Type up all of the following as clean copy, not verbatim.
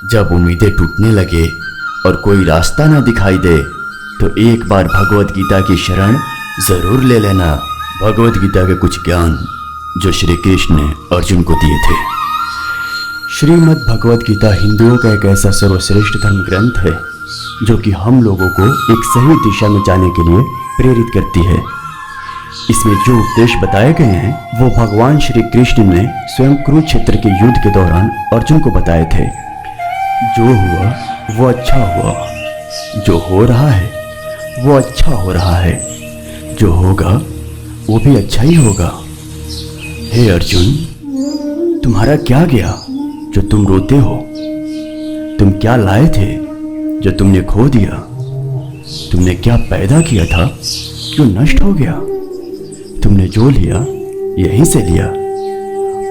जब उम्मीदें टूटने लगे और कोई रास्ता ना दिखाई दे तो एक बार भगवत गीता की शरण जरूर ले लेना। भगवत गीता के कुछ ज्ञान जो श्री कृष्ण ने अर्जुन को दिए थे। श्रीमद् भगवत गीता हिंदुओं का एक ऐसा सर्वश्रेष्ठ धर्म ग्रंथ है जो कि हम लोगों को एक सही दिशा में जाने के लिए प्रेरित करती है। इसमें जो उपदेश बताए गए हैं वो भगवान श्री कृष्ण ने स्वयं कुरुक्षेत्र के युद्ध के दौरान अर्जुन को बताए थे। जो हुआ वो अच्छा हुआ, जो हो रहा है वो अच्छा हो रहा है, जो होगा वो भी अच्छा ही होगा। हे अर्जुन, तुम्हारा क्या गया जो तुम रोते हो? तुम क्या लाए थे जो तुमने खो दिया? तुमने क्या पैदा किया था जो नष्ट हो गया? तुमने जो लिया यहीं से लिया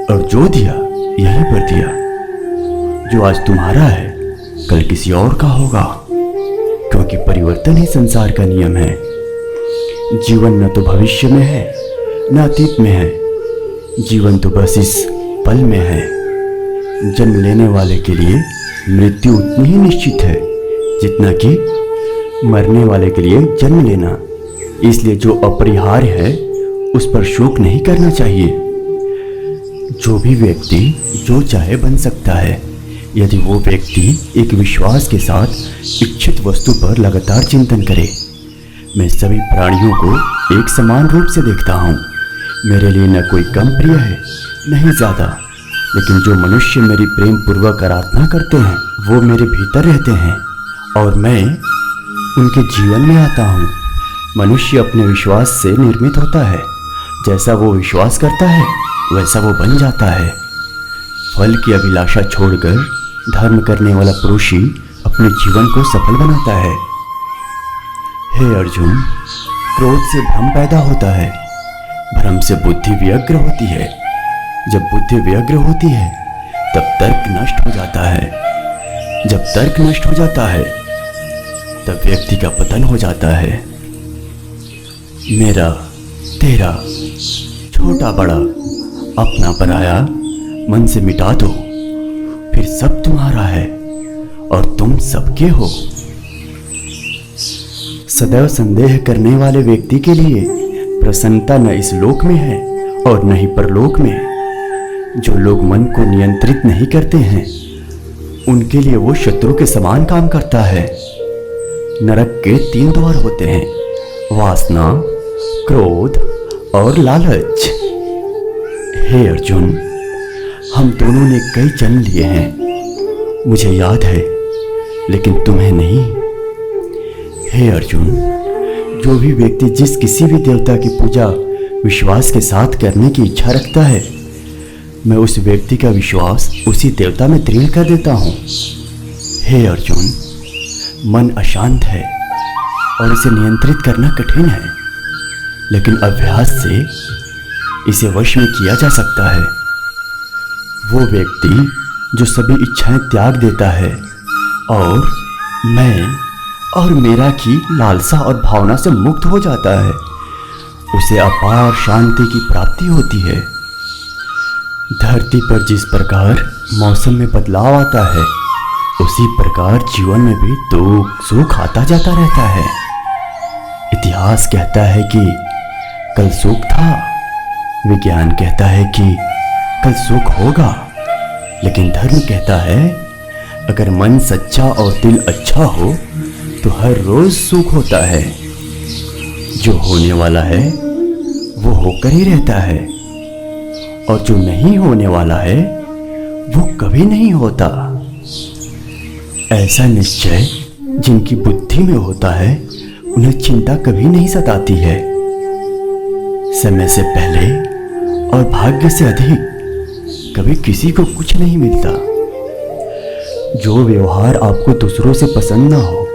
और जो दिया यहीं पर दिया। जो आज तुम्हारा है कल किसी और का होगा, क्योंकि परिवर्तन ही संसार का नियम है। जीवन न तो भविष्य में है न अतीत में है, जीवन तो बस इस पल में है। जन्म लेने वाले के लिए मृत्यु उतनी ही निश्चित है जितना कि मरने वाले के लिए जन्म लेना। इसलिए जो अपरिहार्य है उस पर शोक नहीं करना चाहिए। जो भी व्यक्ति जो चाहे बन सकता है यदि वो व्यक्ति एक विश्वास के साथ इच्छित वस्तु पर लगातार चिंतन करे। मैं सभी प्राणियों को एक समान रूप से देखता हूँ। मेरे लिए न कोई कम प्रिय है न ही ज़्यादा, लेकिन जो मनुष्य मेरी प्रेम पूर्वक आराधना करते हैं वो मेरे भीतर रहते हैं और मैं उनके जीवन में आता हूँ। मनुष्य अपने विश्वास से निर्मित होता है। जैसा वो विश्वास करता है वैसा वो बन जाता है। फल की अभिलाषा छोड़कर धर्म करने वाला पुरुष ही अपने जीवन को सफल बनाता है। हे अर्जुन, क्रोध से भ्रम पैदा होता है, भ्रम से बुद्धि व्यग्र होती है। जब बुद्धि व्यग्र होती है तब तर्क नष्ट हो जाता है। जब तर्क नष्ट हो जाता है तब व्यक्ति का पतन हो जाता है। मेरा तेरा छोटा बड़ा अपना पराया मन से मिटा दो, फिर सब तुम्हारा है और तुम सबके हो। सदैव संदेह करने वाले व्यक्ति के लिए प्रसन्नता न इस लोक में है और न ही परलोक में। जो लोग मन को नियंत्रित नहीं करते हैं उनके लिए वो शत्रु के समान काम करता है। नरक के 3 द्वार होते हैं, वासना, क्रोध और लालच। हे अर्जुन, हम दोनों ने कई जन्म लिए हैं, मुझे याद है, लेकिन तुम्हें नहीं। हे अर्जुन, जो भी व्यक्ति जिस किसी भी देवता की पूजा विश्वास के साथ करने की इच्छा रखता है मैं उस व्यक्ति का विश्वास उसी देवता में दृढ़ कर देता हूँ। हे अर्जुन, मन अशांत है और इसे नियंत्रित करना कठिन है, लेकिन अभ्यास से इसे वश में किया जा सकता है। वो व्यक्ति जो सभी इच्छाएं त्याग देता है और मैं और मेरा की लालसा और भावना से मुक्त हो जाता है, उसे अपार शांति की प्राप्ति होती है। धरती पर जिस प्रकार मौसम में बदलाव आता है उसी प्रकार जीवन में भी दुख सुख आता जाता रहता है। इतिहास कहता है कि कल सुख था, विज्ञान कहता है कि कल सुख होगा, लेकिन धर्म कहता है अगर मन सच्चा और दिल अच्छा हो तो हर रोज सुख होता है। जो होने वाला है वो होकर ही रहता है और जो नहीं होने वाला है वो कभी नहीं होता। ऐसा निश्चय जिनकी बुद्धि में होता है उन्हें चिंता कभी नहीं सताती है। समय से पहले और भाग्य से अधिक कभी किसी को कुछ नहीं मिलता। जो व्यवहार आपको दूसरों से पसंद ना हो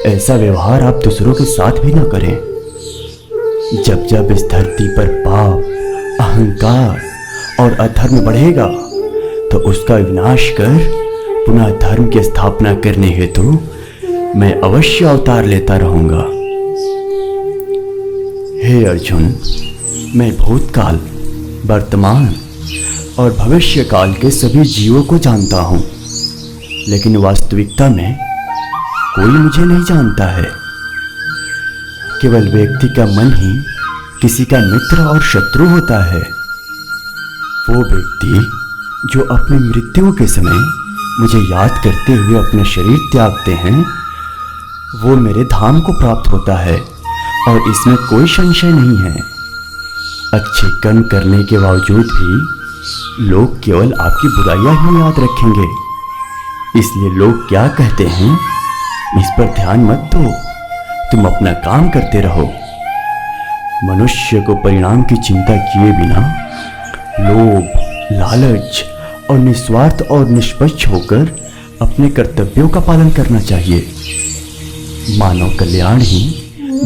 ऐसा व्यवहार आप दूसरों के साथ भी ना करें। जब जब इस धरती पर पाप, अहंकार और अधर्म बढ़ेगा तो उसका विनाश कर पुनः धर्म की स्थापना करने हेतु मैं अवश्य अवतार लेता रहूंगा। हे अर्जुन, मैं भूतकाल, वर्तमान और भविष्य काल के सभी जीवों को जानता हूँ। लेकिन वास्तविकता में कोई मुझे नहीं जानता है। केवल व्यक्ति का मन ही किसी का मित्र और शत्रु होता है। वो व्यक्ति जो अपनी मृत्यु के समय मुझे याद करते हुए अपने शरीर त्यागते हैं, वो मेरे धाम को प्राप्त होता है और इसमें कोई संशय नहीं है। अच्छे कर्म करने के बावजूद भी लोग केवल आपकी बुराइयां ही याद रखेंगे। इसलिए लोग क्या कहते हैं, इस पर ध्यान मत दो, तुम अपना काम करते रहो। मनुष्य को परिणाम की चिंता किए बिना लोभ, लालच और निस्वार्थ और निष्पक्ष होकर अपने कर्तव्यों का पालन करना चाहिए। मानव कल्याण ही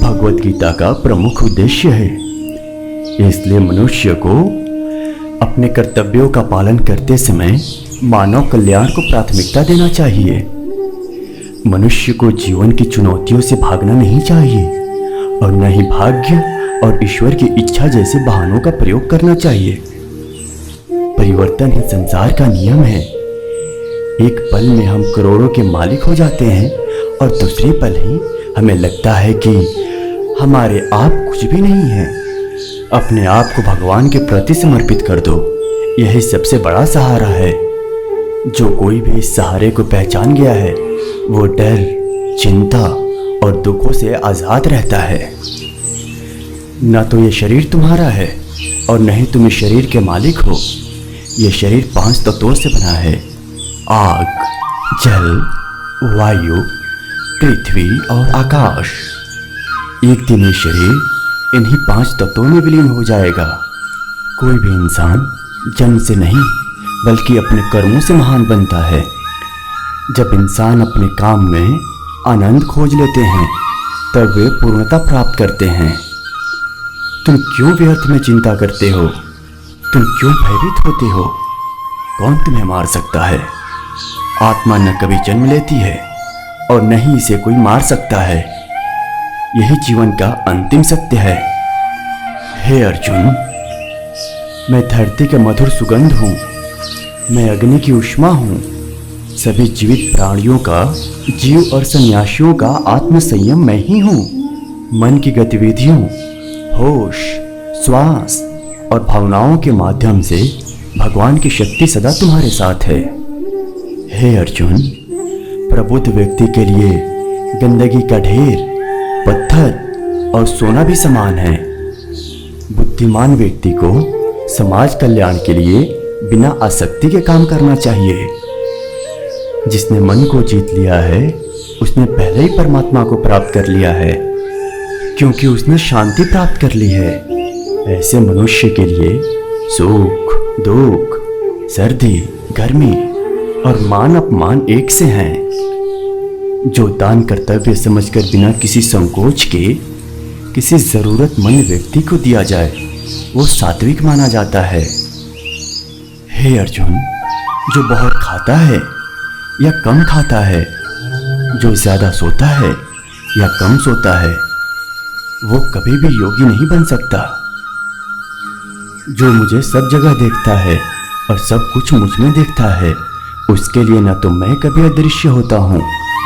भगवत गीता का प्रमुख उद्देश्य है। इसलिए मनुष्य को अपने कर्तव्यों का पालन करते समय मानव कल्याण को प्राथमिकता देना चाहिए। मनुष्य को जीवन की चुनौतियों से भागना नहीं चाहिए और न ही भाग्य और ईश्वर की इच्छा जैसे बहानों का प्रयोग करना चाहिए। परिवर्तन ही संसार का नियम है। एक पल में हम करोड़ों के मालिक हो जाते हैं और दूसरे पल ही हमें लगता है कि हमारे आप कुछ भी नहीं है। अपने आप को भगवान के प्रति समर्पित कर दो, यही सबसे बड़ा सहारा है। जो कोई भी इस सहारे को पहचान गया है वो डर, चिंता और दुखों से आजाद रहता है। न तो ये शरीर तुम्हारा है और न ही तुम इस शरीर के मालिक हो। ये शरीर 5 तत्वों से बना है, आग, जल, वायु, पृथ्वी और आकाश। एक दिन ये शरीर इन्हीं 5 तत्वों में विलीन हो जाएगा। कोई भी इंसान जन्म से नहीं बल्कि अपने कर्मों से महान बनता है। जब इंसान अपने काम में आनंद खोज लेते हैं तब वे पूर्णता प्राप्त करते हैं। तुम क्यों व्यर्थ में चिंता करते हो? तुम क्यों भयभीत होते हो? कौन तुम्हें मार सकता है? आत्मा न कभी जन्म लेती है और न ही इसे कोई मार सकता है। यही जीवन का अंतिम सत्य है। हे अर्जुन, मैं धरती का मधुर सुगंध हूँ, मैं अग्नि की ऊष्मा हूँ। सभी जीवित प्राणियों का, जीव और सन्यासियों का आत्म संयम मैं ही हूँ। मन की गतिविधियों, होश, श्वास और भावनाओं के माध्यम से भगवान की शक्ति सदा तुम्हारे साथ है। हे अर्जुन, प्रबुद्ध व्यक्ति के लिए गंदगी का ढेर, पत्थर और सोना भी समान है। बुद्धिमान व्यक्ति को समाज कल्याण के लिए बिना आसक्ति के काम करना चाहिए। जिसने मन को जीत लिया है उसने पहले ही परमात्मा को प्राप्त कर लिया है, क्योंकि उसने शांति प्राप्त कर ली है। ऐसे मनुष्य के लिए सुख, दुख, सर्दी, गर्मी और मान अपमान एक से हैं। जो दान कर्तव्य समझकर बिना किसी संकोच के किसी जरूरतमंद व्यक्ति को दिया जाए वो सात्विक माना जाता है। हे अर्जुन, जो बहुत खाता है या कम खाता है, जो ज्यादा सोता है या कम सोता है, वो कभी भी योगी नहीं बन सकता। जो मुझे सब जगह देखता है और सब कुछ मुझ में देखता है, उसके लिए न तो मैं कभी अदृश्य होता हूँ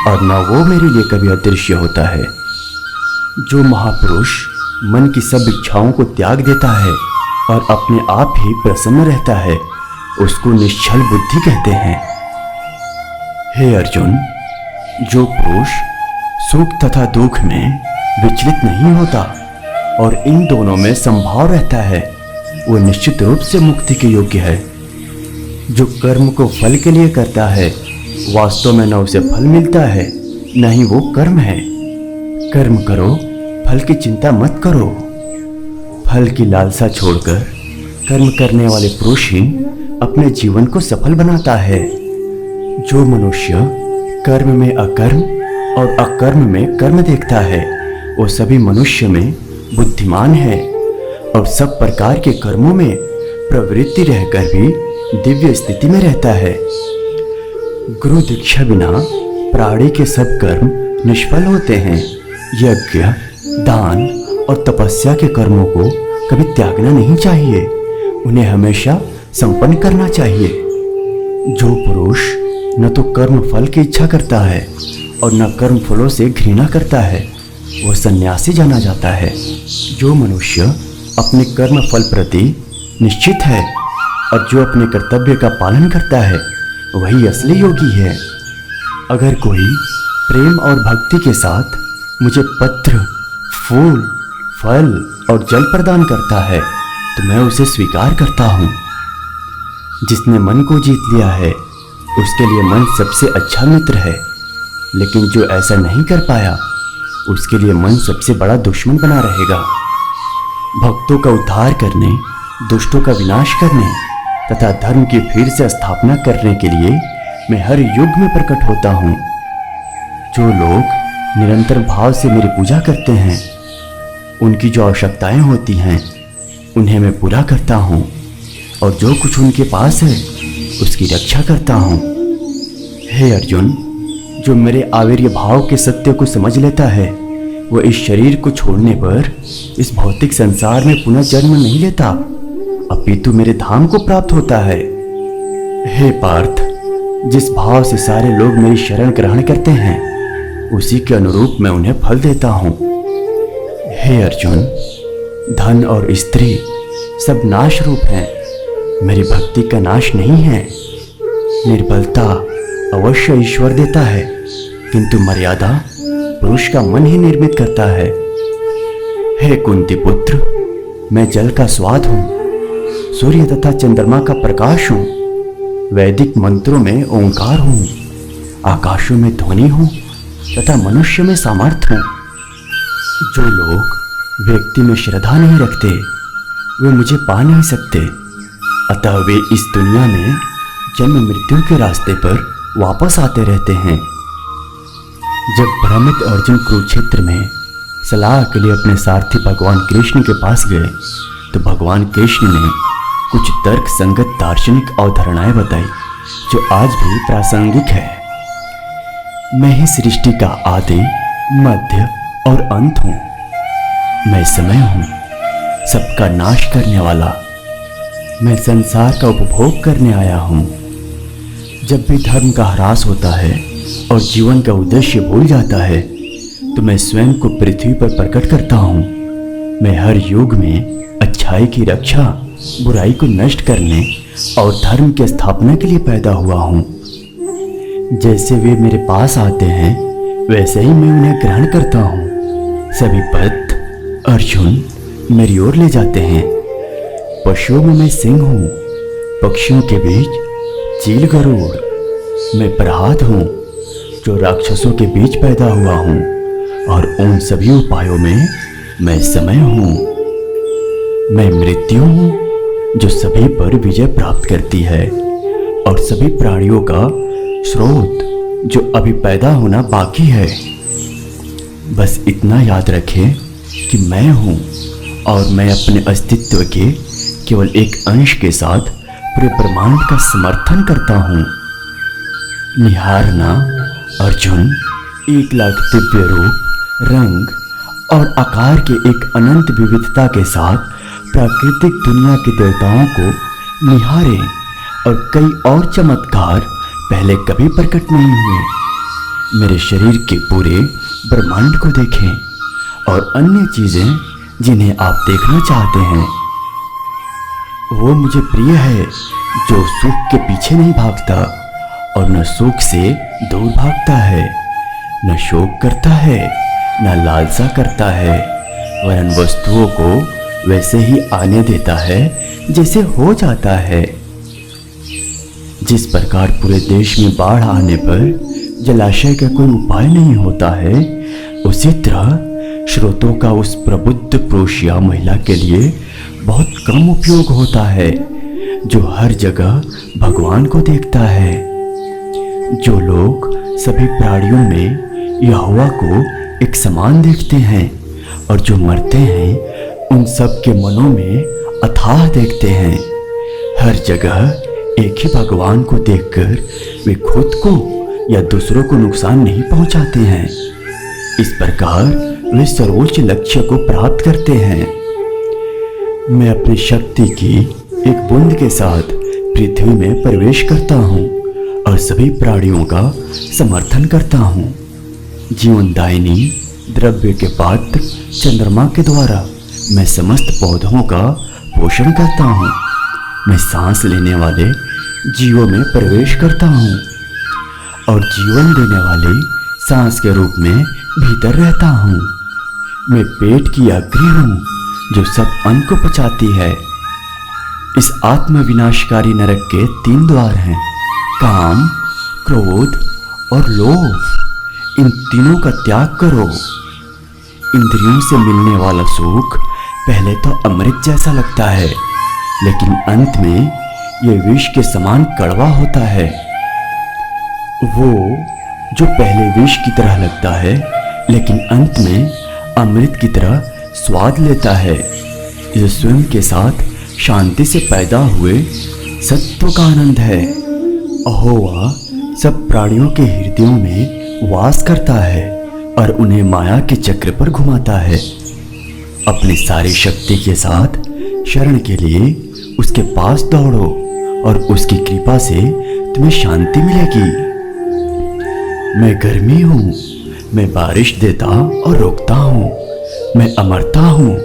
और न वो मेरे लिए कभी अदृश्य होता है। जो महापुरुष मन की सब इच्छाओं को त्याग देता है और अपने आप ही प्रसन्न रहता है, उसको निश्चल बुद्धि कहते हैं। हे अर्जुन, जो पुरुष सुख तथा दुख में विचलित नहीं होता और इन दोनों में संभाव रहता है, वो निश्चित रूप से मुक्ति के योग्य है। जो कर्म को फल के लिए करता है, वास्तव में न उसे फल मिलता है न ही वो कर्म है। कर्म करो, फल की चिंता मत करो। फल की लालसा छोड़कर कर्म करने वाले पुरुष ही अपने जीवन को सफल बनाता है। जो मनुष्य कर्म में अकर्म और अकर्म में कर्म देखता है, वो सभी मनुष्य में बुद्धिमान है और सब प्रकार के कर्मों में प्रवृत्ति रहकर भी दिव्य स्थिति में रहता है। गुरु दीक्षा बिना प्राणी के सब कर्म निष्फल होते हैं। यज्ञ, दान और तपस्या के कर्मों को कभी त्यागना नहीं चाहिए, उन्हें हमेशा संपन्न करना चाहिए। जो पुरुष न तो कर्म फल की इच्छा करता है और न कर्म फलों से घृणा करता है, वह सन्यासी जाना जाता है। जो मनुष्य अपने कर्म फल प्रति निश्चित है और जो अपने कर्तव्य का पालन करता है, वही असली योगी है। अगर कोई प्रेम और भक्ति के साथ मुझे पत्र, फूल, फल और जल प्रदान करता है तो मैं उसे स्वीकार करता हूँ। जिसने मन को जीत लिया है उसके लिए मन सबसे अच्छा मित्र है, लेकिन जो ऐसा नहीं कर पाया उसके लिए मन सबसे बड़ा दुश्मन बना रहेगा। भक्तों का उद्धार करने, दुष्टों का विनाश करने तथा धर्म की फिर से स्थापना करने के लिए मैं हर युग में प्रकट होता हूँ। जो लोग निरंतर भाव से मेरी पूजा करते हैं, उनकी जो आवश्यकताएं होती हैं उन्हें मैं पूरा करता हूँ और जो कुछ उनके पास है उसकी रक्षा करता हूँ। हे अर्जुन, जो मेरे आवीर्य भाव के सत्य को समझ लेता है वह इस शरीर को छोड़ने पर इस भौतिक संसार में पुनः जन्म नहीं लेता, अपितु मेरे धाम को प्राप्त होता है। हे पार्थ, जिस भाव से सारे लोग मेरी शरण ग्रहण करते हैं उसी के अनुरूप मैं उन्हें फल देता हूँ। हे अर्जुन, धन और स्त्री सब नाश रूप हैं, मेरी भक्ति का नाश नहीं है। निर्बलता अवश्य ईश्वर देता है, किंतु मर्यादा पुरुष का मन ही निर्मित करता है। हे कुंती पुत्र, मैं जल का स्वाद हूँ, सूर्य तथा चंद्रमा का प्रकाश हूँ, वैदिक मंत्रों में ओंकार हूँ, आकाशों में ध्वनि हूँ तथा मनुष्य में सामर्थ्य हूँ। जो लोग व्यक्ति में श्रद्धा नहीं रखते वे मुझे पा नहीं सकते, अतः वे इस दुनिया में जन्म मृत्यु के रास्ते पर वापस आते रहते हैं। जब भ्रमित अर्जुन कुरुक्षेत्र में सलाह के लिए अपने सारथी भगवान कृष्ण के पास गए तो भगवान कृष्ण ने कुछ तर्क संगत दार्शनिक अवधारणाएं बताई जो आज भी प्रासंगिक है। मैं ही सृष्टि का आदि, मध्य और अंत हूँ। मैं समय हूँ, सबका नाश करने वाला। मैं संसार का उपभोग करने आया हूँ। जब भी धर्म का ह्रास होता है और जीवन का उद्देश्य भूल जाता है तो मैं स्वयं को पृथ्वी पर प्रकट करता हूँ। मैं हर युग में अच्छाई की रक्षा, बुराई को नष्ट करने और धर्म की स्थापना के लिए पैदा हुआ हूँ। जैसे वे मेरे पास आते हैं वैसे ही मैं उन्हें ग्रहण करता हूँ। सभी पथ अर्जुन मेरी ओर ले जाते हैं। पशुओं में मैं सिंह हूँ, पक्षियों के बीच चील गरुड़। मैं प्रहलाद हूँ जो राक्षसों के बीच पैदा हुआ हूँ, और उन सभी उपायों में मैं समय हूँ। मैं मृत्यु हूँ जो सभी पर विजय प्राप्त करती है और सभी प्राणियों का स्रोत जो अभी पैदा होना बाकी है। बस इतना याद रखें कि मैं हूँ और मैं अपने अस्तित्व के केवल एक अंश के साथ पूरे ब्रह्मांड का समर्थन करता हूँ। निहारना अर्जुन, 1,00,000 दिव्य रूप, रंग और आकार के एक अनंत विविधता के साथ प्राकृतिक दुनिया के देवताओं को निहारें और कई और चमत्कार पहले कभी प्रकट नहीं हुए। मेरे शरीर के पूरे ब्रह्मांड को देखें और अन्य चीजें जिन्हें आप देखना चाहते हैं। वो मुझे प्रिय है जो सुख के पीछे नहीं भागता और न सुख से दूर भागता है, न शोक करता है, न लालसा करता है, वरन वस्तुओं को वैसे ही आने देता है जैसे हो जाता है। जिस प्रकार पूरे देश में बाढ़ आने पर जलाशय का कोई उपाय नहीं होता है, उसी तरह श्रोतों का उस प्रबुद्ध पुरुष या महिला के लिए बहुत कम उपयोग होता है जो हर जगह भगवान को देखता है। जो लोग सभी प्राणियों में यहोवा को एक समान देखते हैं और जो मरते हैं उन सब के मनों में अथाह देखते हैं। हर जगह एक ही भगवान को देखकर वे खुद को या दूसरों को नुकसान नहीं पहुंचाते हैं। इस प्रकार वे सर्वोच्च लक्ष्य को प्राप्त करते हैं। मैं अपनी शक्ति की एक बूंद के साथ पृथ्वी में प्रवेश करता हूँ और सभी प्राणियों का समर्थन करता हूँ। जीवनदायिनी द्रव्य के पात्र चंद्रमा के द्वारा मैं समस्त पौधों का पोषण करता हूँ। मैं सांस लेने वाले जीवों में प्रवेश करता हूँ और जीवन देने वाले सांस के रूप में भीतर रहता हूँ। मैं पेट की अग्नि हूँ जो सब अन्न को पचाती है। इस आत्म विनाशकारी नरक के 3 द्वार हैं, काम, क्रोध और लोभ। इन तीनों का त्याग करो। इंद्रियों से मिलने वाला सुख पहले तो अमृत जैसा लगता है, लेकिन अंत में यह विष के समान कड़वा होता है। वो जो पहले विष की तरह लगता है, लेकिन अंत में अमृत की तरह स्वाद लेता है, जो स्वयं के साथ शांति से पैदा हुए सत्व का आनंद है। अहोवा सब प्राणियों के हृदयों में वास करता है और उन्हें माया के चक्र पर घुमाता है। अपनी सारी शक्ति के साथ शरण के लिए उसके पास दौड़ो और उसकी कृपा से तुम्हें शांति मिलेगी। मैं गर्मी हूँ, मैं बारिश देता और रोकता हूँ, मैं अमरता हूँ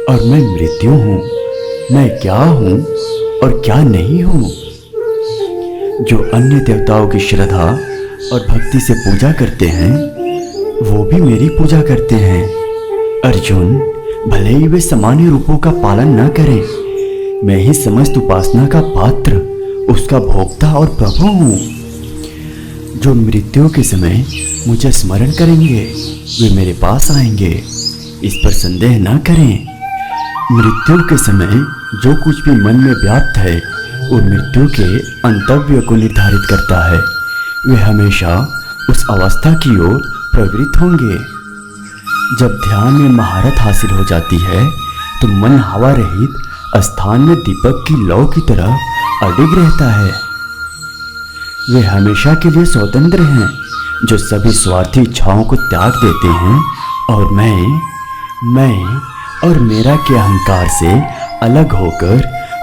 और मैं मृत्यु हूँ, मैं क्या हूँ और क्या नहीं हूँ। जो अन्य देवताओं की श्रद्धा और भक्ति से पूजा करते हैं, वो भी मेरी पूजा करते हैं। अर्जुन, भले ही वे सामान्य रूपों का पालन न करें, मैं ही समस्त उपासना का पात्र, उसका भोक्ता और प्रभु हूँ। जो मृत्यु के समय मुझे स्मरण करेंगे, वे मेरे पास आएंगे, इस पर संदेह न करें। मृत्यु के समय जो कुछ भी मन में व्याप्त है, वो मृत्यु के अंतव्य को निर्धारित करता है। वे हमेशा उस अवस्था की ओर प्रवृत्त होंगे। जब ध्यान में महारत हासिल हो जाती है, तो मन हवा रहित स्थान में दीपक की लौ की तरह अडिग रहता है। वे हमेशा के लिए स्वतंत्र हैं, जो सभी स्वार्थी इच्छाओं को त्याग देते हैं और मैं और मेरा के अहंकार से अलग होकर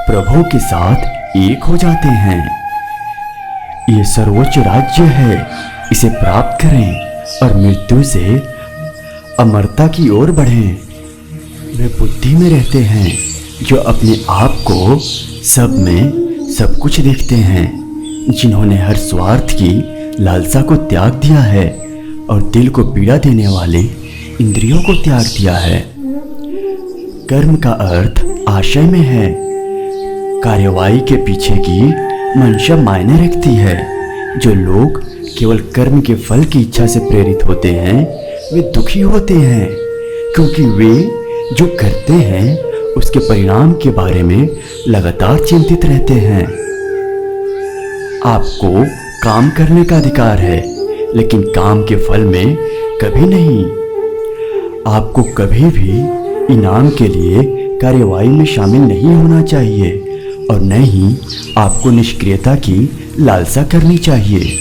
प्रभु के साथ एक हो जाते हैं। ये सर्वोच्च राज्य है, इसे प्राप्त करें और मृत्यु से अमरता की ओर बढ़ें। वे बुद्धि में रहते हैं, जो अपने आप को सब में सब कुछ देखते हैं, जिन्होंने हर स्वार्थ की लालसा को त्याग दिया है और दिल को पीड़ा देने वाले इंद्रियों को त्याग दिया है। कर्म का अर्थ आशय में है। कार्यवाही के पीछे की मंशा मायने रखती है। जो लोग केवल कर्म के फल की इच्छा से प्रेरित होते हैं, वे दुखी होते हैं, क्योंकि वे जो करते हैं उसके परिणाम के बारे में लगातार चिंतित रहते हैं। आपको काम करने का अधिकार है, लेकिन काम के फल में कभी नहीं। आपको कभी भी इनाम के लिए कार्यवाही में शामिल नहीं होना चाहिए और न ही आपको निष्क्रियता की लालसा करनी चाहिए।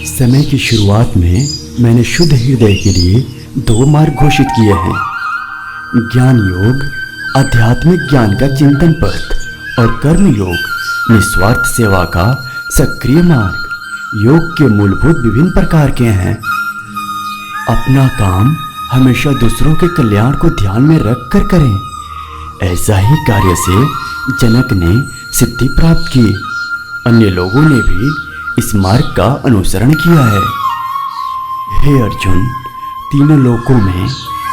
समय की शुरुआत में मैंने शुद्ध हृदय के लिए 2 मार्ग घोषित किए हैं। ज्ञान योग, आध्यात्मिक ज्ञान का चिंतन पथ, और कर्म योग, निस्वार्थ सेवा का सक्रिय मार्ग। योग के मूलभूत विभिन्न प्रकार के हैं। अपना काम हमेशा दूसरों के कल्याण को ध्यान में रख कर करें। ऐसा ही कार्य से जनक ने सिद्धि प्राप्त की। अन्य लोगों ने भी इस मार्ग का अनुसरण किया है। हे अर्जुन, तीनों लोकों में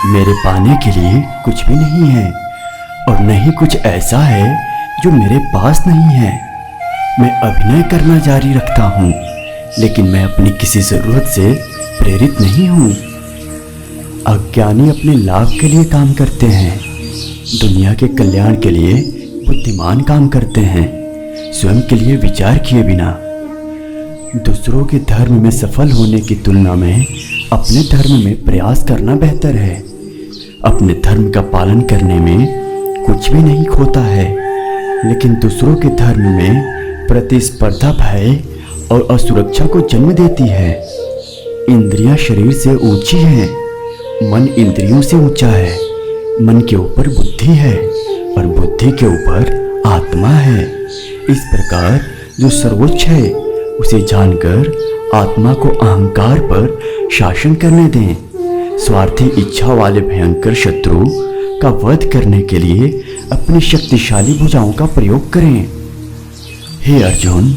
मेरे पाने के लिए कुछ भी नहीं है और न ही कुछ ऐसा है जो मेरे पास नहीं है। मैं अभिनय करना जारी रखता हूँ, लेकिन मैं अपनी किसी जरूरत से प्रेरित नहीं हूँ। अज्ञानी अपने लाभ के लिए काम करते हैं, दुनिया के कल्याण के लिए बुद्धिमान काम करते हैं, स्वयं के लिए विचार किए बिना। दूसरों के धर्म में सफल होने की तुलना में अपने धर्म में प्रयास करना बेहतर है। अपने धर्म का पालन करने में कुछ भी नहीं खोता है, लेकिन दूसरों के धर्म में प्रतिस्पर्धा भय और असुरक्षा को जन्म देती है। इंद्रियां शरीर से ऊंची हैं, मन इंद्रियों से ऊंचा है। मन के ऊपर बुद्धि है और बुद्धि के ऊपर आत्मा है। इस प्रकार जो सर्वोच्च है उसे जानकर आत्मा को अहंकार पर शासन करने दें। स्वार्थी इच्छा वाले भयंकर शत्रु का वध करने के लिए अपनी शक्तिशाली भुजाओं का प्रयोग करें। हे अर्जुन,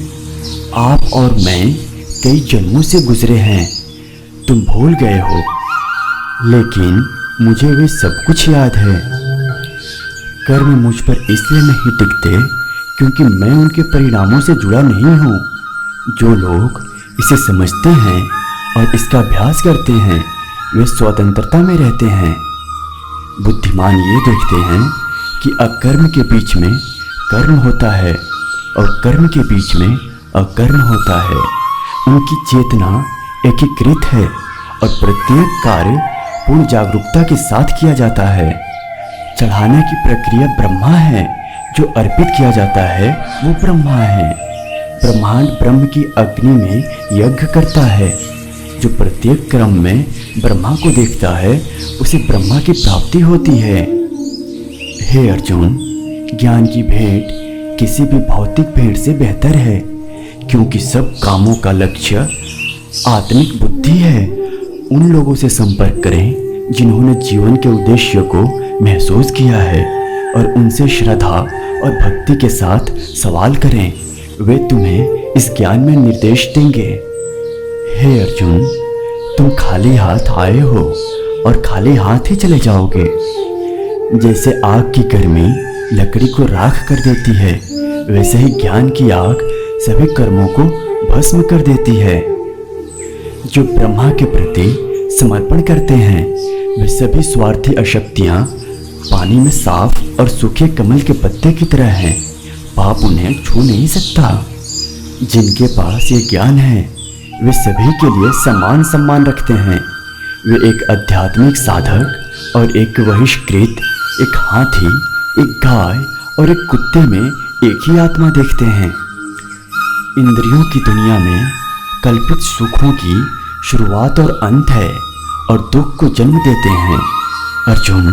आप और मैं कई जन्मों से गुजरे हैं, तुम भूल गए हो, लेकिन मुझे वे सब कुछ याद है। कर्म मुझ पर इसलिए नहीं टिकते क्योंकि मैं उनके परिणामों से जुड़ा नहीं हूँ। जो लोग इसे समझते हैं और इसका अभ्यास करते हैं वे स्वतंत्रता में रहते हैं। बुद्धिमान ये देखते हैं कि अकर्म के बीच में कर्म होता है और कर्म के बीच में अकर्म होता है। उनकी चेतना एकीकृत है और प्रत्येक कार्य पूर्ण जागरूकता के साथ किया जाता है। चढ़ाने की प्रक्रिया ब्रह्मा है, जो अर्पित किया जाता है वो ब्रह्मा है। ब्रह्मांड ब्रह्म की अग्नि में यज्ञ करता है। जो प्रत्येक क्रम में ब्रह्मा को देखता है उसे ब्रह्मा की प्राप्ति होती है। हे अर्जुन, ज्ञान की भेंट किसी भी भौतिक भेंट से बेहतर है, क्योंकि सब कामों का लक्ष्य आत्मिक बुद्धि है। उन लोगों से संपर्क करें जिन्होंने जीवन के उद्देश्य को महसूस किया है और उनसे श्रद्धा और भक्ति के साथ सवाल करें। वे तुम्हें इस ज्ञान में निर्देश देंगे। हे अर्जुन, तुम खाली हाथ आए हो और खाली हाथ ही चले जाओगे। जैसे आग की गर्मी लकड़ी को राख कर देती है, वैसे ही ज्ञान की आग सभी कर्मों को भस्म कर देती है। जो ब्रह्मा के प्रति समर्पण करते हैं वे सभी स्वार्थी अशक्तियाँ पानी में साफ और सूखे कमल के पत्ते की तरह हैं। पाप उन्हें छू नहीं सकता। जिनके पास ये ज्ञान है वे सभी के लिए समान सम्मान रखते हैं। वे एक आध्यात्मिक साधक और एक बहिष्कृत, एक हाथी, एक गाय और एक कुत्ते में एक ही आत्मा देखते हैं। इंद्रियों की दुनिया में कल्पित सुखों की शुरुआत और अंत है और दुख को जन्म देते हैं। अर्जुन,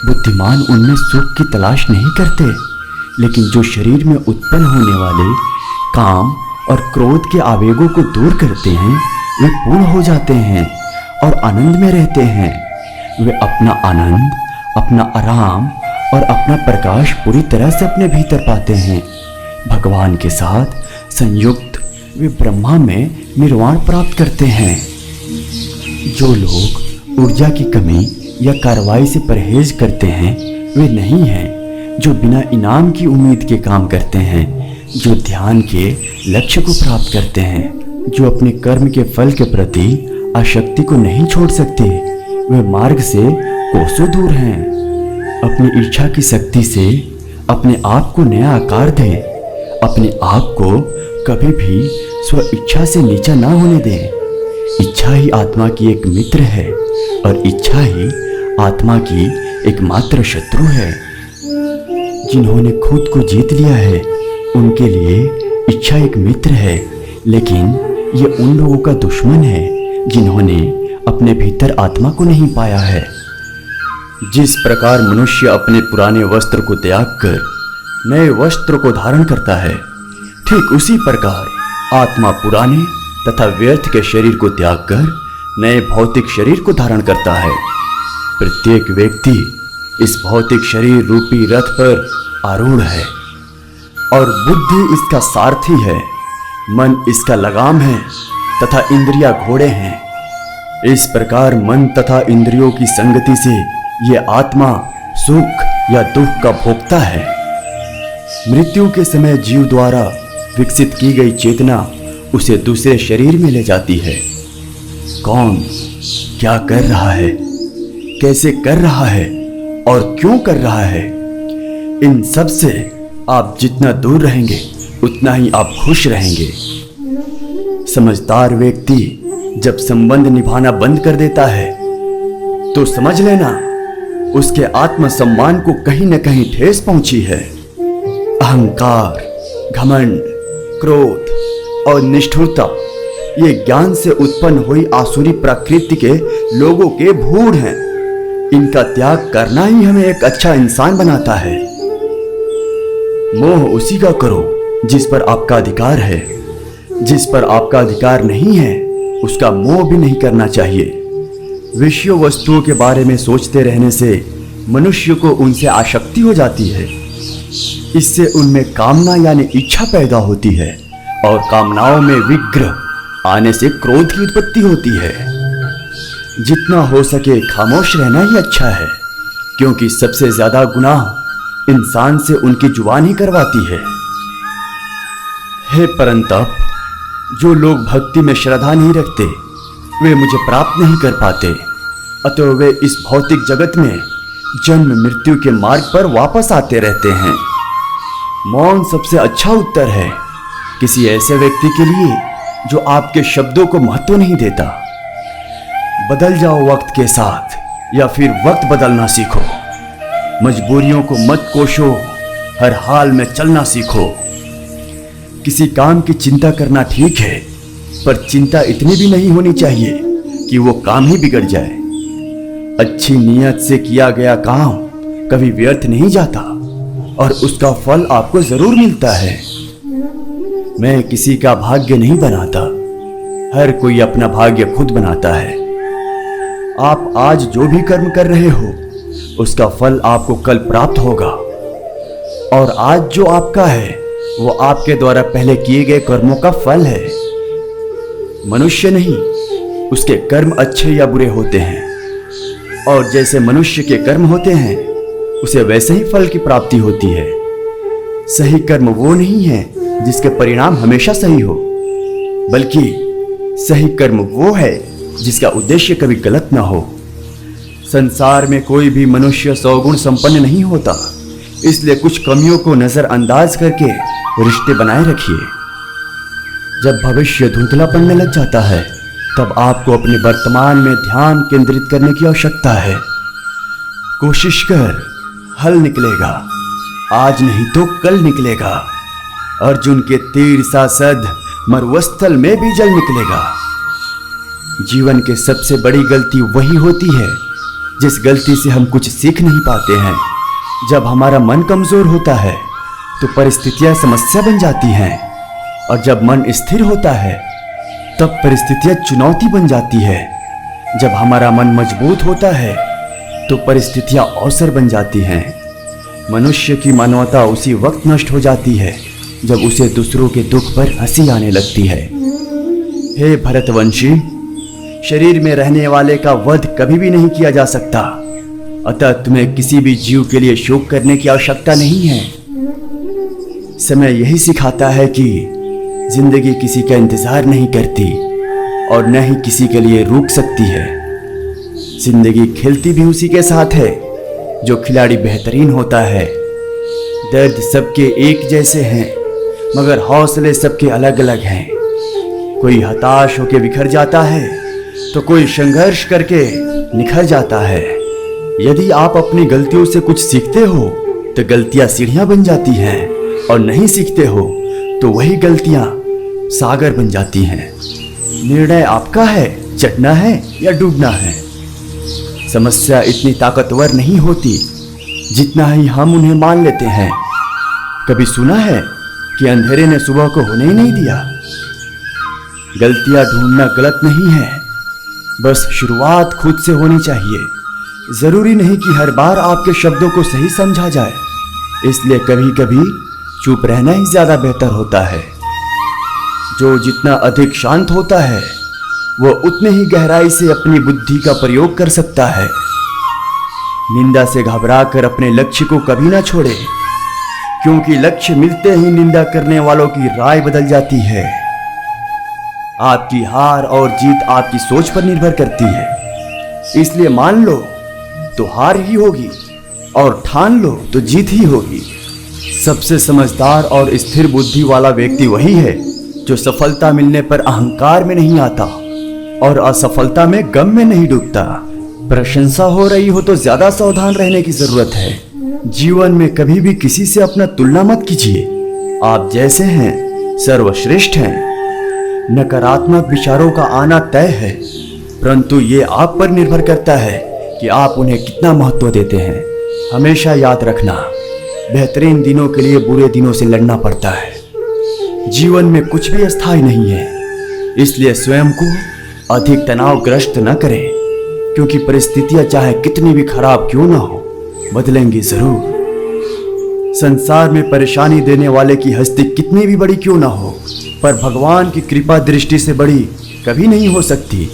बुद्धिमान उनमें सुख की तलाश नहीं करते, लेकिन जो शरीर में उत्पन्न होने वाले काम और क्रोध के आवेगों को दूर करते हैं वे पूर्ण हो जाते हैं और आनंद में रहते हैं। वे अपना आनंद, अपना आराम और अपना प्रकाश पूरी तरह से अपने भीतर पाते हैं। भगवान के साथ संयुक्त वे ब्रह्मा में निर्वाण प्राप्त करते हैं। जो लोग ऊर्जा की कमी या कार्रवाई से परहेज करते हैं वे नहीं हैं जो बिना इनाम की उम्मीद के काम करते हैं, जो ध्यान के लक्ष्य को प्राप्त करते हैं, जो अपने कर्म के फल के प्रति आसक्ति को नहीं छोड़ सकते। वे मार्ग से कोसों दूर हैं। अपनी इच्छा की शक्ति से अपने आप को नया आकार दें। अपने आप को कभी भी स्व इच्छा से नीचा ना होने दें। इच्छा ही आत्मा की एक मित्र है और इच्छा ही आत्मा की एकमात्र शत्रु है। जिन्होंने खुद को जीत लिया है उनके लिए इच्छा एक मित्र है, लेकिन ये उन लोगों का दुश्मन है जिन्होंने अपने भीतर आत्मा को नहीं पाया है। जिस प्रकार मनुष्य अपने पुराने वस्त्र को त्याग कर नए वस्त्र को धारण करता है, ठीक उसी प्रकार आत्मा पुराने तथा व्यर्थ के शरीर को त्याग कर नए भौतिक शरीर को धारण करता है। प्रत्येक व्यक्ति इस भौतिक शरीर रूपी रथ पर आरूढ़ है और बुद्धि इसका सारथी है। मन इसका लगाम है तथा इंद्रियां घोड़े हैं। इस प्रकार मन तथा इंद्रियों की संगति से ये आत्मा सुख या दुख का भोक्ता है। मृत्यु के समय जीव द्वारा विकसित की गई चेतना उसे दूसरे शरीर में ले जाती है। कौन क्या कर रहा है, कैसे कर रहा है और क्यों कर रहा है, इन सब से आप जितना दूर रहेंगे उतना ही आप खुश रहेंगे। समझदार व्यक्ति जब संबंध निभाना बंद कर देता है तो समझ लेना उसके आत्मसम्मान को कहीं न कहीं ठेस पहुंची है। अहंकार, घमंड, क्रोध और निष्ठुरता ये ज्ञान से उत्पन्न हुई आसुरी प्रकृति के लोगों के भूड हैं। इनका त्याग करना ही हमें एक अच्छा इंसान बनाता है। मोह उसी का करो जिस पर आपका अधिकार है। जिस पर आपका अधिकार नहीं है उसका मोह भी नहीं करना चाहिए। विषय वस्तुओं के बारे में सोचते रहने से मनुष्य को उनसे आसक्ति हो जाती है। इससे उनमें कामना यानी इच्छा पैदा होती है और कामनाओं में विग्रह आने से क्रोध की उत्पत्ति होती है। जितना हो सके खामोश रहना ही अच्छा है, क्योंकि सबसे ज्यादा गुनाह इंसान से उनकी जुबान ही करवाती है। हे परंतप, जो लोग भक्ति में श्रद्धा नहीं रखते वे मुझे प्राप्त नहीं कर पाते, अतः वे इस भौतिक जगत में जन्म मृत्यु के मार्ग पर वापस आते रहते हैं। मौन सबसे अच्छा उत्तर है किसी ऐसे व्यक्ति के लिए जो आपके शब्दों को महत्व नहीं देता। बदल जाओ वक्त के साथ या फिर वक्त बदलना सीखो। मजबूरियों को मत कोसो, हर हाल में चलना सीखो। किसी काम की चिंता करना ठीक है, पर चिंता इतनी भी नहीं होनी चाहिए कि वो काम ही बिगड़ जाए। अच्छी नीयत से किया गया काम कभी व्यर्थ नहीं जाता और उसका फल आपको जरूर मिलता है। मैं किसी का भाग्य नहीं बनाता, हर कोई अपना भाग्य खुद बनाता है। आप आज जो भी कर्म कर रहे हो उसका फल आपको कल प्राप्त होगा, और आज जो आपका है वो आपके द्वारा पहले किए गए कर्मों का फल है। मनुष्य नहीं, उसके कर्म अच्छे या बुरे होते हैं, और जैसे मनुष्य के कर्म होते हैं उसे वैसे ही फल की प्राप्ति होती है। सही कर्म वो नहीं है जिसके परिणाम हमेशा सही हो, बल्कि सही कर्म वो है जिसका उद्देश्य कभी गलत ना हो। संसार में कोई भी मनुष्य 100 गुण संपन्न नहीं होता, इसलिए कुछ कमियों को नजरअंदाज करके रिश्ते बनाए रखिए। जब भविष्य धुंधला पड़ने लग जाता है तब आपको अपने वर्तमान में ध्यान केंद्रित करने की आवश्यकता है। कोशिश कर, हल निकलेगा, आज नहीं तो कल निकलेगा। अर्जुन के तीर सा सद मरुस्थल में भी जल निकलेगा। जीवन के सबसे बड़ी गलती वही होती है जिस गलती से हम कुछ सीख नहीं पाते हैं। जब हमारा मन कमजोर होता है तो परिस्थितियां समस्या बन जाती हैं, और जब मन स्थिर होता है तब परिस्थितियां चुनौती बन जाती है। जब हमारा मन मजबूत होता है तो परिस्थितियां अवसर बन जाती हैं। मनुष्य की मानवता उसी वक्त नष्ट हो जाती है जब उसे दूसरों के दुख पर हंसी आने लगती है। हे भरतवंशी, शरीर में रहने वाले का वध कभी भी नहीं किया जा सकता, अतः तुम्हें किसी भी जीव के लिए शोक करने की आवश्यकता नहीं है। समय यही सिखाता है कि जिंदगी किसी का इंतजार नहीं करती और न ही किसी के लिए रुक सकती है। जिंदगी खेलती भी उसी के साथ है जो खिलाड़ी बेहतरीन होता है। दर्द सबके एक जैसे हैं, मगर हौसले सबके अलग अलग हैं। कोई हताश होकर बिखर जाता है तो कोई संघर्ष करके निखर जाता है। यदि आप अपनी गलतियों से कुछ सीखते हो तो गलतियां सीढ़ियां बन जाती हैं, और नहीं सीखते हो तो वही गलतियां सागर बन जाती हैं। निर्णय आपका है, चढ़ना है या डूबना है। समस्या इतनी ताकतवर नहीं होती जितना ही हम उन्हें मान लेते हैं। कभी सुना है कि अंधेरे ने सुबह को होने ही नहीं दिया। गलतियां ढूंढना गलत नहीं है, बस शुरुआत खुद से होनी चाहिए। जरूरी नहीं कि हर बार आपके शब्दों को सही समझा जाए, इसलिए कभी कभी चुप रहना ही ज्यादा बेहतर होता है। जो जितना अधिक शांत होता है वो उतने ही गहराई से अपनी बुद्धि का प्रयोग कर सकता है। निंदा से घबराकर अपने लक्ष्य को कभी ना छोड़े, क्योंकि लक्ष्य मिलते ही निंदा करने वालों की राय बदल जाती है। आपकी हार और जीत आपकी सोच पर निर्भर करती है, इसलिए मान लो तो हार ही होगी और ठान लो तो जीत ही होगी। सबसे समझदार और स्थिर बुद्धि वाला व्यक्ति वही है जो सफलता मिलने पर अहंकार में नहीं आता और असफलता में गम में नहीं डूबता। प्रशंसा हो रही हो तो ज्यादा सावधान रहने की जरूरत है। जीवन में कभी भी किसी से अपना तुलना मत कीजिए। आप जैसे हैं सर्वश्रेष्ठ हैं। नकारात्मक विचारों का आना तय है, परंतु ये आप पर निर्भर करता है कि आप उन्हें कितना महत्व देते हैं। हमेशा याद रखना, बेहतरीन दिनों के लिए बुरे दिनों से लड़ना पड़ता है। जीवन में कुछ भी अस्थायी नहीं है, इसलिए स्वयं को अधिक तनावग्रस्त न करें, क्योंकि परिस्थितियां चाहे कितनी भी खराब क्यों ना हो, बदलेंगी जरूर। संसार में परेशानी देने वाले की हस्ती कितनी भी बड़ी क्यों ना हो, पर भगवान की कृपा दृष्टि से बड़ी कभी नहीं हो सकती।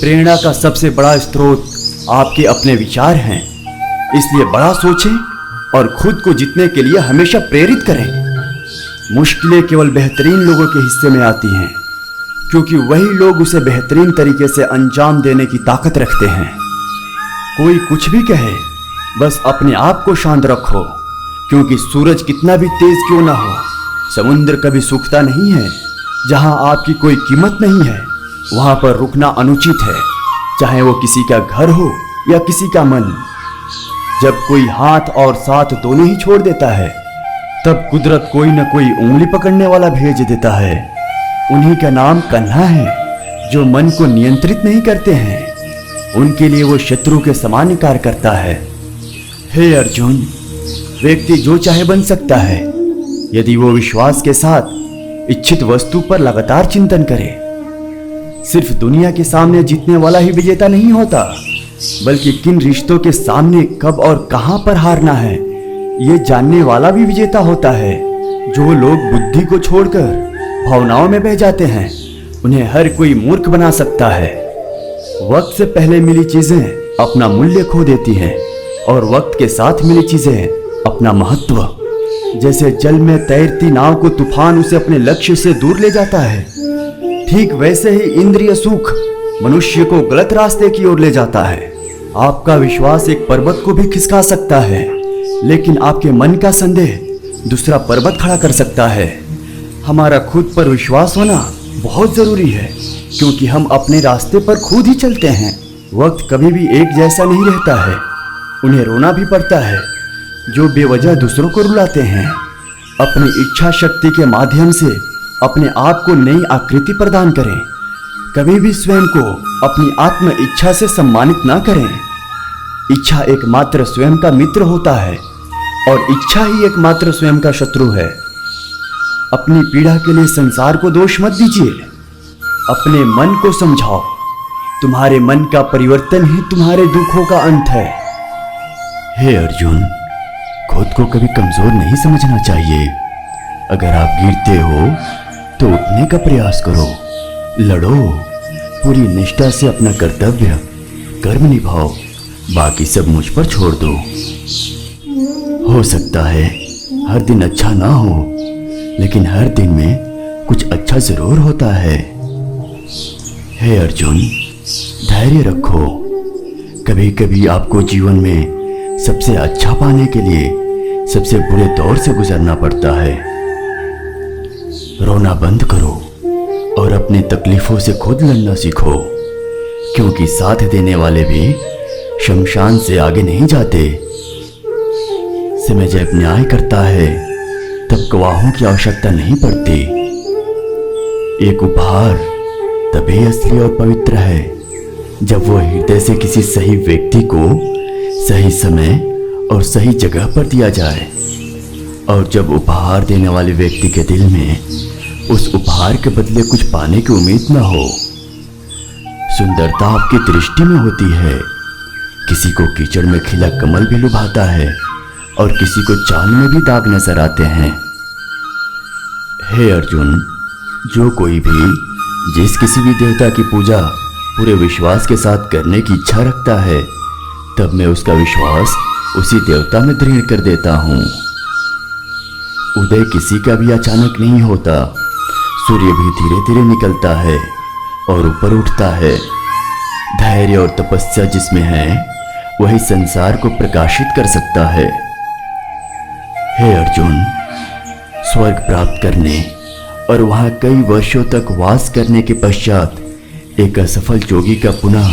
प्रेरणा का सबसे बड़ा स्रोत आपके अपने विचार हैं, इसलिए बड़ा सोचें और खुद को जीतने के लिए हमेशा प्रेरित करें। मुश्किलें केवल बेहतरीन लोगों के हिस्से में आती हैं, क्योंकि वही लोग उसे बेहतरीन तरीके से अंजाम देने की ताकत रखते हैं। कोई कुछ भी कहे, बस अपने आप को शांत रखो, क्योंकि सूरज कितना भी तेज क्यों ना हो, समुद्र कभी सूखता नहीं है। जहां आपकी कोई कीमत नहीं है, वहां पर रुकना अनुचित है, चाहे वो किसी का घर हो या किसी का मन। जब कोई हाथ और साथ दोनों ही छोड़ देता है, तब कुदरत कोई न कोई उंगली पकड़ने वाला भेज देता है। उन्हीं का नाम कन्हा है, जो मन को नियंत्रित नहीं करते हैं। उनके लिए वो शत्रु के समान कार्य करता है। हे अर्जुन, व्यक्ति जो चाहे बन सकता है, यदि वो विश्वास के साथ इच्छित वस्तु पर लगातार चिंतन करे। सिर्फ दुनिया के सामने जीतने वाला ही विजेता नहीं होता, बल्कि किन रिश्तों के सामने कब और कहां पर हारना है, ये जानने वाला भी विजेता होता है। जो लोग बुद्धि को छोड़कर भावनाओं में बह जाते हैं, उन्हें हर कोई मूर्ख बना सकता है। वक्त से पहले मिली चीजें अपना मूल्य खो देती हैं, और वक्त के साथ मिली चीजें अपना महत्व। जैसे जल में तैरती नाव को तूफान उसे अपने लक्ष्य से दूर ले जाता है, ठीक वैसे ही इंद्रिय सुख मनुष्य को गलत रास्ते की ओर ले जाता है। आपका विश्वास एक पर्वत को भी खिसका सकता है, लेकिन आपके मन का संदेह दूसरा पर्वत खड़ा कर सकता है। हमारा खुद पर विश्वास होना बहुत जरूरी है, क्योंकि हम अपने रास्ते पर खुद ही चलते हैं। वक्त कभी भी एक जैसा नहीं रहता है, उन्हें रोना भी पड़ता है जो बेवजह दूसरों को रुलाते हैं। अपनी इच्छा शक्ति के माध्यम से अपने आप को नई आकृति प्रदान करें। कभी भी स्वयं को अपनी आत्म इच्छा से सम्मानित ना करें। इच्छा एकमात्र स्वयं का मित्र होता है, और इच्छा ही एकमात्र स्वयं का शत्रु है। अपनी पीड़ा के लिए संसार को दोष मत दीजिए, अपने मन को समझाओ। तुम्हारे मन का परिवर्तन ही तुम्हारे दुखों का अंत है। हे अर्जुन, खुद को कभी कमजोर नहीं समझना चाहिए। अगर आप गिरते हो तो उठने का प्रयास करो, लड़ो, पूरी निष्ठा से अपना कर्तव्य कर्म निभाओ, बाकी सब मुझ पर छोड़ दो। हो सकता है हर दिन अच्छा ना हो, लेकिन हर दिन में कुछ अच्छा जरूर होता है। हे अर्जुन, धैर्य रखो। कभी कभी आपको जीवन में सबसे अच्छा पाने के लिए सबसे बुरे दौर से गुजरना पड़ता है। रोना बंद करो और अपनी तकलीफों से खुद लड़ना सीखो, क्योंकि साथ देने वाले भी शमशान से आगे नहीं जाते। समय जब न्याय करता है, तब गवाहों की आवश्यकता नहीं पड़ती। एक उपहार तभी असली और पवित्र है जब वो हृदय से किसी सही व्यक्ति को सही समय और सही जगह पर दिया जाए, और जब उपहार देने वाले व्यक्ति के दिल में उस उपहार के बदले कुछ पाने की उम्मीद न हो। सुंदरता आपकी दृष्टि में होती है। किसी को कीचड़ में खिला कमल भी लुभाता है, और किसी को चांद में भी दाग नजर आते हैं। हे अर्जुन, जो कोई भी जिस किसी भी देवता की पूजा पूरे विश्वास के साथ करने की इच्छा रखता है, तब मैं उसका विश्वास उसी देवता में दृढ़ कर देता हूँ। उदय किसी का भी अचानक नहीं होता। सूर्य भी धीरे धीरे निकलता है और ऊपर उठता है। धैर्य और तपस्या जिसमें है, वही संसार को प्रकाशित कर सकता है। हे अर्जुन, स्वर्ग प्राप्त करने और वहां कई वर्षों तक वास करने के पश्चात एक असफल जोगी का पुनः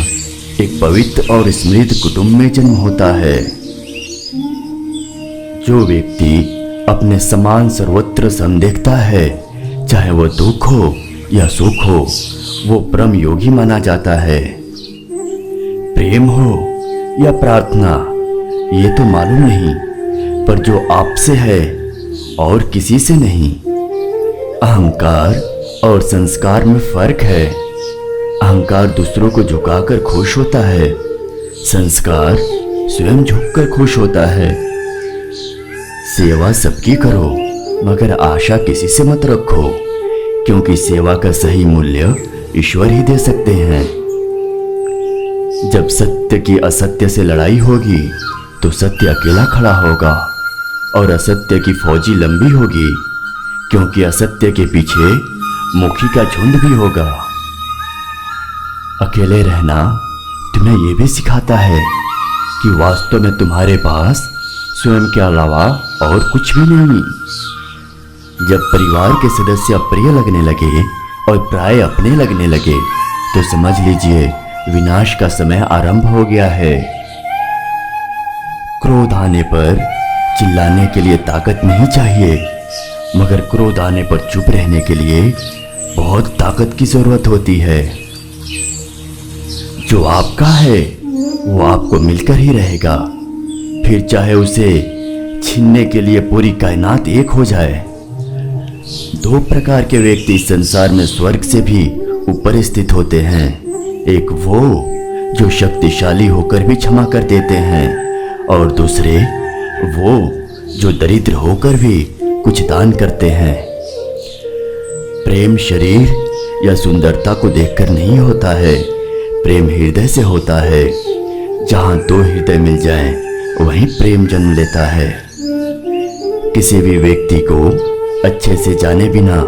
एक पवित्र और समृद्ध कुटुंब में जन्म होता है। जो व्यक्ति अपने समान सर्वत्र सम देखता है, चाहे वह दुख हो या सुख हो, वो परम योगी माना जाता है। प्रेम हो या प्रार्थना, ये तो मालूम नहीं, पर जो आपसे है और किसी से नहीं। अहंकार और संस्कार में फर्क है। अहंकार दूसरों को झुकाकर खुश होता है, संस्कार स्वयं झुककर खुश होता है। सेवा सबकी करो, मगर आशा किसी से मत रखो, क्योंकि सेवा का सही मूल्य ईश्वर ही दे सकते हैं। जब सत्य की असत्य से लड़ाई होगी तो सत्य अकेला खड़ा होगा और असत्य की फौजी लंबी होगी, क्योंकि असत्य के पीछे मुखी का झुंड भी होगा। अकेले रहना तुम्हें यह भी सिखाता है कि वास्तव में तुम्हारे पास स्वयं के अलावा और कुछ भी नहीं। जब परिवार के सदस्य अप्रिय लगने लगे और प्राय अपने लगने लगे तो समझ लीजिए विनाश का समय आरंभ हो गया है। क्रोध आने पर चिल्लाने के लिए ताकत नहीं चाहिए, मगर क्रोध आने पर चुप रहने के लिए बहुत ताकत की जरूरत होती है। जो आपका है वो आपको मिलकर ही रहेगा, फिर चाहे उसे छीनने के लिए पूरी कायनात एक हो जाए। दो प्रकार के व्यक्ति इस संसार में स्वर्ग से भी ऊपर स्थित होते हैं। एक वो जो शक्तिशाली होकर भी क्षमा कर देते हैं, और दूसरे वो जो दरिद्र होकर भी कुछ दान करते हैं। प्रेम शरीर या सुंदरता को देखकर नहीं होता है, प्रेम हृदय से होता है। जहां दो हृदय मिल जाएं, वहीं प्रेम जन्म लेता है। किसी भी व्यक्ति को अच्छे से जाने बिना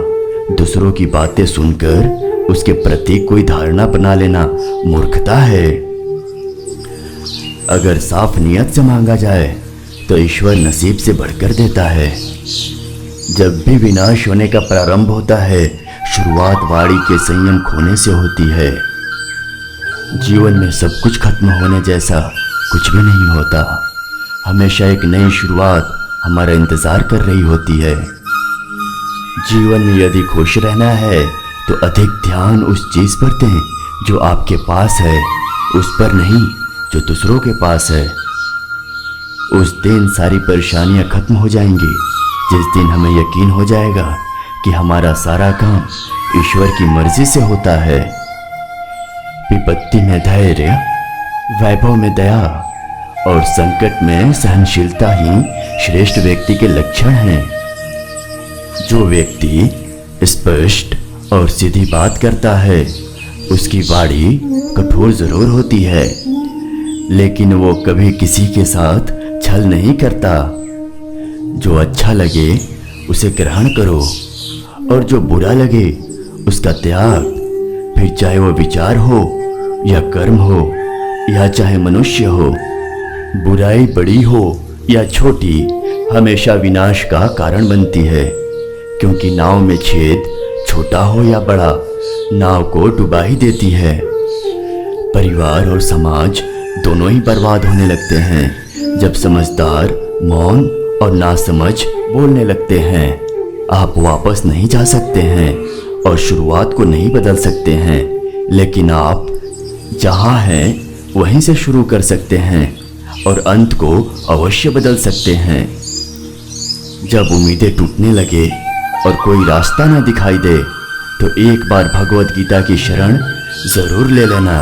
दूसरों की बातें सुनकर उसके प्रति कोई धारणा बना लेना मूर्खता है। अगर साफ नियत से मांगा जाए तो ईश्वर नसीब से बढ़कर देता है। जब भी विनाश होने का प्रारंभ होता है, शुरुआत वाणी के संयम खोने से होती है। जीवन में सब कुछ खत्म होने जैसा कुछ भी नहीं होता। हमेशा एक नई शुरुआत हमारा इंतजार कर रही होती है। जीवन में यदि खुश रहना है तो अधिक ध्यान उस चीज पर दें जो आपके पास है, उस पर नहीं जो दूसरों के पास है। उस दिन सारी परेशानियां खत्म हो जाएंगी जिस दिन हमें यकीन हो जाएगा कि हमारा सारा काम ईश्वर की मर्जी से होता है। विपत्ति में धैर्य, वैभव में दया और संकट में सहनशीलता ही श्रेष्ठ व्यक्ति के लक्षण हैं। जो व्यक्ति स्पष्ट और सीधी बात करता है उसकी वाणी कठोर जरूर होती है, लेकिन वो कभी किसी के साथ छल नहीं करता। जो अच्छा लगे उसे ग्रहण करो और जो बुरा लगे उसका त्याग, फिर चाहे वो विचार हो या कर्म हो या चाहे मनुष्य हो। बुराई बड़ी हो या छोटी हमेशा विनाश का कारण बनती है, क्योंकि नाव में छेद छोटा हो या बड़ा नाव को डुबा ही देती है। परिवार और समाज दोनों ही बर्बाद होने लगते हैं जब समझदार मौन और नासमझ बोलने लगते हैं। आप वापस नहीं जा सकते हैं और शुरुआत को नहीं बदल सकते हैं, लेकिन आप जहां हैं वहीं से शुरू कर सकते हैं और अंत को अवश्य बदल सकते हैं। जब उम्मीदें टूटने लगे और कोई रास्ता ना दिखाई दे तो एक बार भगवत गीता की शरण जरूर ले लेना।